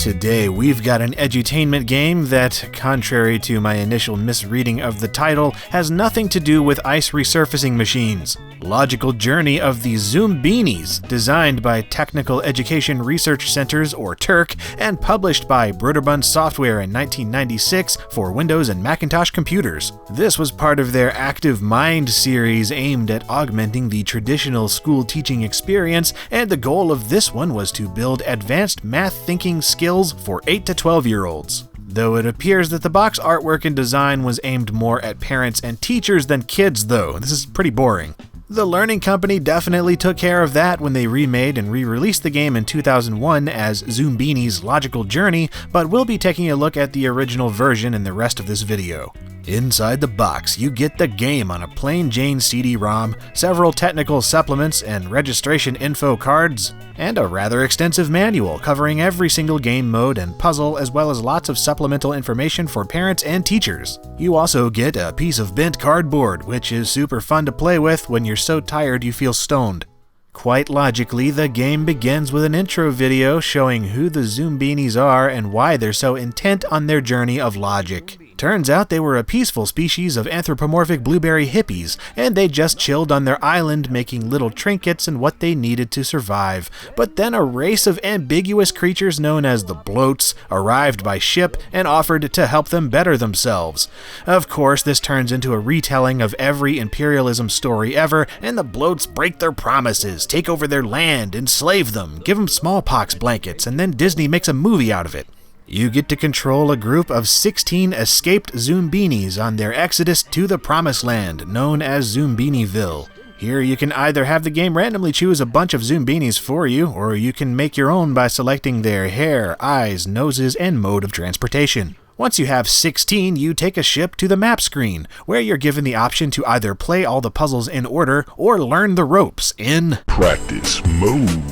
Today we've got an edutainment game that, contrary to my initial misreading of the title, has nothing to do with ice resurfacing machines. Logical Journey of the Zoombeanies, designed by Technical Education Research Centers, or TERC, and published by Broderbund Software in 1996 for Windows and Macintosh computers. This was part of their Active Mind series aimed at augmenting the traditional school teaching experience, and the goal of this one was to build advanced math thinking skills for 8 to 12-year-olds. Though it appears that the box artwork and design was aimed more at parents and teachers than kids, though. This is pretty boring. The Learning Company definitely took care of that when they remade and re-released the game in 2001 as Zoombeanies Logical Journey, but we'll be taking a look at the original version in the rest of this video. Inside the box, you get the game on a plain Jane CD-ROM, several technical supplements and registration info cards, and a rather extensive manual covering every single game mode and puzzle, as well as lots of supplemental information for parents and teachers. You also get a piece of bent cardboard, which is super fun to play with when you're so tired you feel stoned. Quite logically, the game begins with an intro video showing who the Zoombeanies are and why they're so intent on their journey of logic. Turns out they were a peaceful species of anthropomorphic blueberry hippies, and they just chilled on their island making little trinkets and what they needed to survive. But then a race of ambiguous creatures known as the Bloats arrived by ship and offered to help them better themselves. Of course, this turns into a retelling of every imperialism story ever, and the Bloats break their promises, take over their land, enslave them, give them smallpox blankets, and then Disney makes a movie out of it. You get to control a group of 16 escaped Zoombeanies on their exodus to the Promised Land, known as Zoombeanieville. Here you can either have the game randomly choose a bunch of Zoombeanies for you, or you can make your own by selecting their hair, eyes, noses, and mode of transportation. Once you have 16, you take a ship to the map screen, where you're given the option to either play all the puzzles in order, or learn the ropes in Practice Mode.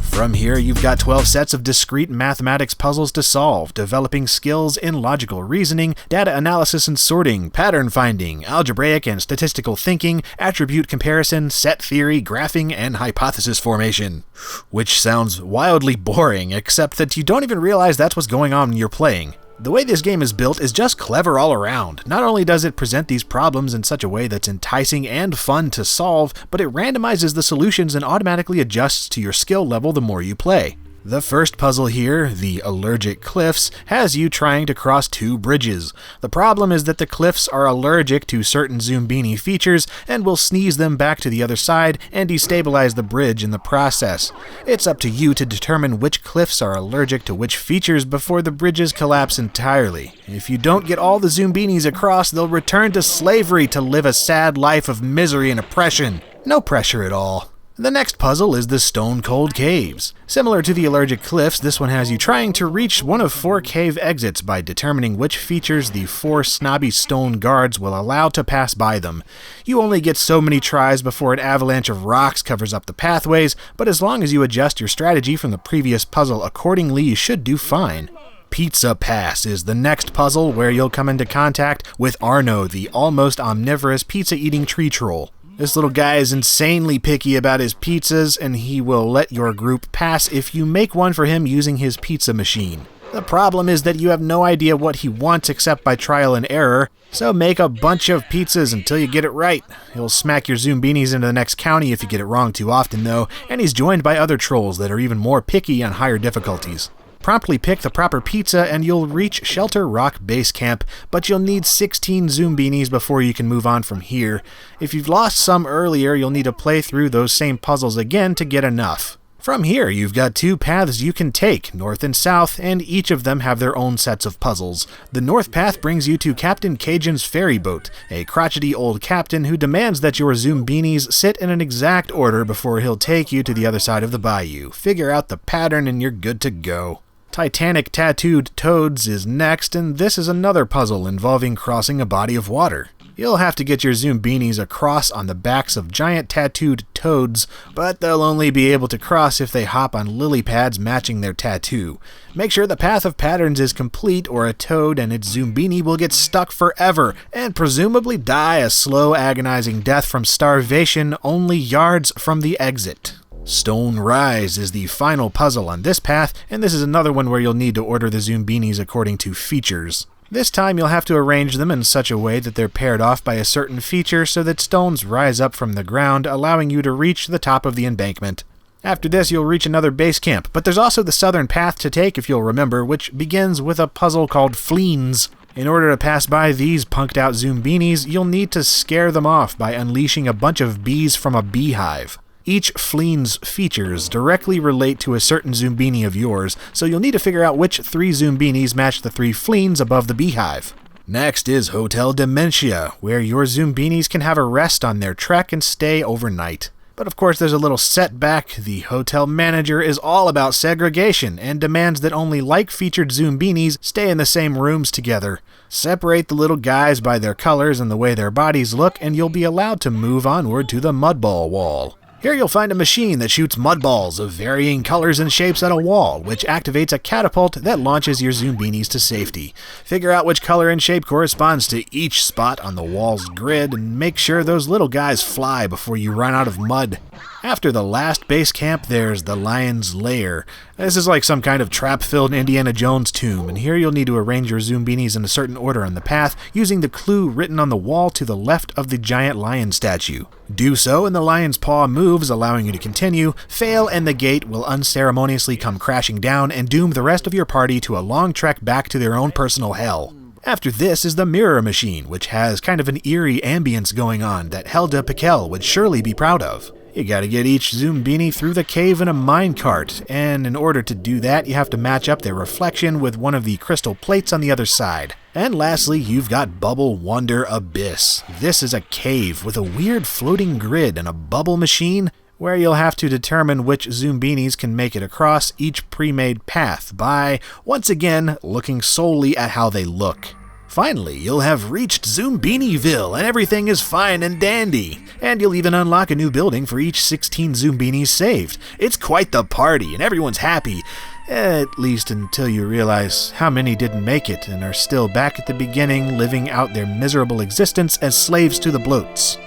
From here, you've got 12 sets of discrete mathematics puzzles to solve, developing skills in logical reasoning, data analysis and sorting, pattern finding, algebraic and statistical thinking, attribute comparison, set theory, graphing, and hypothesis formation. Which sounds wildly boring, except that you don't even realize that's what's going on when you're playing. The way this game is built is just clever all around. Not only does it present these problems in such a way that's enticing and fun to solve, but it randomizes the solutions and automatically adjusts to your skill level the more you play. The first puzzle here, the Allergic Cliffs, has you trying to cross two bridges. The problem is that the cliffs are allergic to certain Zoombeanie features and will sneeze them back to the other side and destabilize the bridge in the process. It's up to you to determine which cliffs are allergic to which features before the bridges collapse entirely. If you don't get all the Zoombeanies across, they'll return to slavery to live a sad life of misery and oppression. No pressure at all. The next puzzle is the Stone Cold Caves. Similar to the Allergic Cliffs, this one has you trying to reach one of 4 cave exits by determining which features the 4 snobby stone guards will allow to pass by them. You only get so many tries before an avalanche of rocks covers up the pathways, but as long as you adjust your strategy from the previous puzzle accordingly, you should do fine. Pizza Pass is the next puzzle where you'll come into contact with Arno, the almost omnivorous pizza-eating tree troll. This little guy is insanely picky about his pizzas, and he will let your group pass if you make one for him using his pizza machine. The problem is that you have no idea what he wants except by trial and error, so make a bunch of pizzas until you get it right. He'll smack your Zoombeanies into the next county if you get it wrong too often though, and he's joined by other trolls that are even more picky on higher difficulties. Promptly pick the proper pizza and you'll reach Shelter Rock Base Camp, but you'll need 16 Zoombeanies before you can move on from here. If you've lost some earlier, you'll need to play through those same puzzles again to get enough. From here, you've got 2 paths you can take, north and south, and each of them have their own sets of puzzles. The north path brings you to Captain Cajun's ferry boat, a crotchety old captain who demands that your Zoombeanies sit in an exact order before he'll take you to the other side of the bayou. Figure out the pattern and you're good to go. Titanic Tattooed Toads is next, and this is another puzzle involving crossing a body of water. You'll have to get your Zoombeanies across on the backs of giant tattooed toads, but they'll only be able to cross if they hop on lily pads matching their tattoo. Make sure the path of patterns is complete or a toad and its Zoombeanie will get stuck forever and presumably die a slow, agonizing death from starvation only yards from the exit. Stone Rise is the final puzzle on this path, and this is another one where you'll need to order the Zoombinis according to features. This time you'll have to arrange them in such a way that they're paired off by a certain feature so that stones rise up from the ground, allowing you to reach the top of the embankment. After this, you'll reach another base camp, but there's also the southern path to take, if you'll remember, which begins with a puzzle called Fleens. In order to pass by these punked out Zoombinis, you'll need to scare them off by unleashing a bunch of bees from a beehive. Each Fleens features directly relate to a certain Zoombini of yours, so you'll need to figure out which 3 Zoombinis match the 3 Fleens above the beehive. Next is Hotel Dementia, where your Zoombinis can have a rest on their trek and stay overnight. But of course there's a little setback. The hotel manager is all about segregation and demands that only like-featured Zoombinis stay in the same rooms together. Separate the little guys by their colors and the way their bodies look, and you'll be allowed to move onward to the Mudball Wall. Here you'll find a machine that shoots mud balls of varying colors and shapes at a wall, which activates a catapult that launches your Zoombinis to safety. Figure out which color and shape corresponds to each spot on the wall's grid, and make sure those little guys fly before you run out of mud. After the last base camp, there's the Lion's Lair. This is like some kind of trap-filled Indiana Jones tomb, and here you'll need to arrange your Zoombinis in a certain order on the path, using the clue written on the wall to the left of the giant lion statue. Do so, and the lion's paw moves, allowing you to continue. Fail, and the gate will unceremoniously come crashing down and doom the rest of your party to a long trek back to their own personal hell. After this is the Mirror Machine, which has kind of an eerie ambience going on that Helda Pickel would surely be proud of. You gotta get each Zoombini through the cave in a minecart, and in order to do that, you have to match up their reflection with one of the crystal plates on the other side. And lastly, you've got Bubble Wonder Abyss. This is a cave with a weird floating grid and a bubble machine where you'll have to determine which Zoombinis can make it across each pre-made path by, once again, looking solely at how they look. Finally, you'll have reached Zoombiniville, and everything is fine and dandy. And you'll even unlock a new building for each 16 Zoombinis saved. It's quite the party, and everyone's happy. At least until you realize how many didn't make it and are still back at the beginning, living out their miserable existence as slaves to the bloats.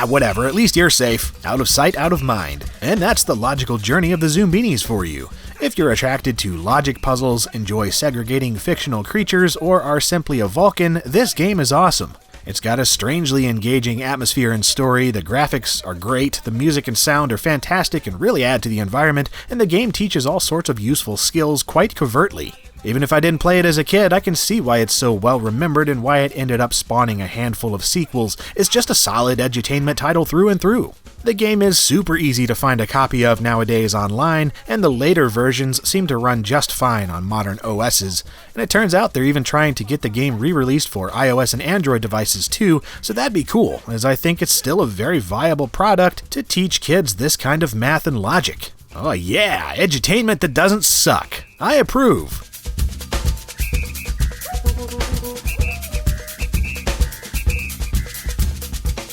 Whatever, at least you're safe. Out of sight, out of mind. And that's the logical journey of the Zoombinis for you. If you're attracted to logic puzzles, enjoy segregating fictional creatures, or are simply a Vulcan, this game is awesome. It's got a strangely engaging atmosphere and story, the graphics are great, the music and sound are fantastic and really add to the environment, and the game teaches all sorts of useful skills quite covertly. Even if I didn't play it as a kid, I can see why it's so well remembered and why it ended up spawning a handful of sequels. It's just a solid edutainment title through and through. The game is super easy to find a copy of nowadays online, and the later versions seem to run just fine on modern OSs. And it turns out they're even trying to get the game re-released for iOS and Android devices too, so that'd be cool, as I think it's still a very viable product to teach kids this kind of math and logic. Oh yeah, edutainment that doesn't suck. I approve.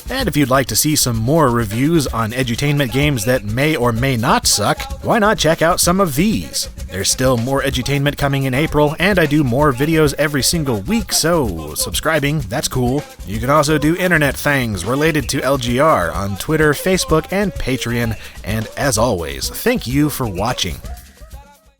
And if you'd like to see some more reviews on edutainment games that may or may not suck, why not check out some of these? There's still more edutainment coming in April, and I do more videos every single week, so subscribing, that's cool. You can also do internet things related to LGR on Twitter, Facebook, and Patreon, and as always, thank you for watching.